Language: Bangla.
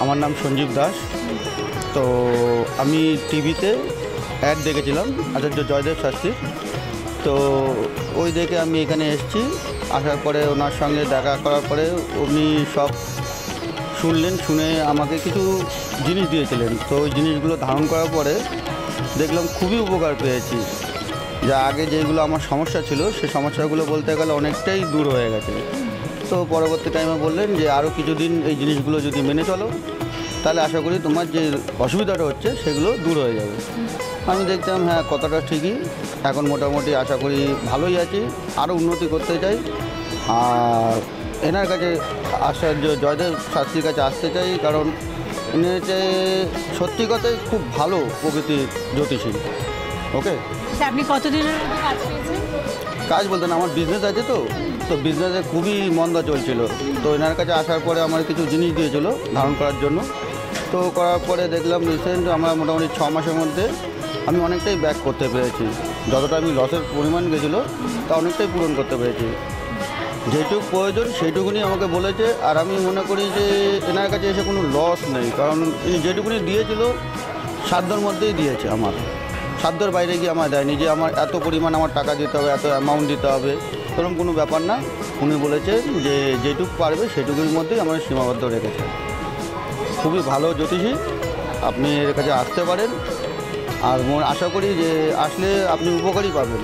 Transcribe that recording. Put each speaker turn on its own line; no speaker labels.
আমার নাম সঞ্জীব দাস। তো আমি টিভিতে অ্যাড দেখেছিলাম আচার্য জয়দেব শাস্ত্রীর। তো ওই দেখে আমি এখানে এসেছি। আসার পরে ওনার সঙ্গে দেখা করার পরে উনি সব শুনলেন, শুনে আমাকে কিছু জিনিস দিয়েছিলেন। তো ওই জিনিসগুলো ধারণ করার পরে দেখলাম খুবই উপকার পেয়েছি। যা আগে যেগুলো আমার সমস্যা ছিল সে সমস্যাগুলো বলতে গেলে অনেকটাই দূর হয়ে গেছে। তো পরবর্তী টাইমে বললেন যে আরও কিছুদিন এই জিনিসগুলো যদি মেনে চলো তাহলে আশা করি তোমার যে অসুবিধাটা হচ্ছে সেগুলো দূর হয়ে যাবে। আমি দেখতাম হ্যাঁ, কথাটা ঠিকই। এখন মোটামুটি আশা করি ভালোই আছি, আরও উন্নতি করতে চাই। আর এনার কাছে আচার্য জয়দেব শাস্ত্রীর কাছে আসতে চাই, কারণ উনি হচ্ছে সত্যি কথাই খুব ভালো প্রকৃতির জ্যোতিষী। ওকে,
আপনি কতদিনের মধ্যে কাজ পেয়েছেন?
কাজ বলতে না, আমার বিজনেস আছে। তো বিজনেসে খুবই মন্দা চলছিল। তো এনার কাছে আসার পরে আমার কিছু জিনিস দিয়েছিল ধারণ করার জন্য। তো করার পরে দেখলাম রিসেন্ট আমার মোটামুটি 6 মাসের মধ্যে আমি অনেকটাই ব্যাক করতে পেরেছি। যতটা আমি লসের পরিমাণ গেছিলো তা অনেকটাই পূরণ করতে পেরেছি। যেটুকু প্রয়োজন সেইটুকুনি আমাকে বলেছে। আর আমি মনে করি যে এনার কাছে এসে কোনো লস নেই, কারণ ইনি যেটুকুনি দিয়েছিল সাধ্যর মধ্যেই দিয়েছে। আমার সাধ্যর বাইরে গিয়ে আমার দেয়নি যে আমার এত পরিমাণ আমার টাকা দিতে হবে, এত অ্যামাউন্ট দিতে হবে, এরকম কোনো ব্যাপার না। উনি বলেছেন যে যেটুকু পারবে সেটুকুর মধ্যেই আমার সীমাবদ্ধ রেখেছে। খুবই ভালো জ্যোতিষী, আপনি এর কাছে আসতে পারেন। আর আশা করি যে আসলে আপনি উপকারই পাবেন।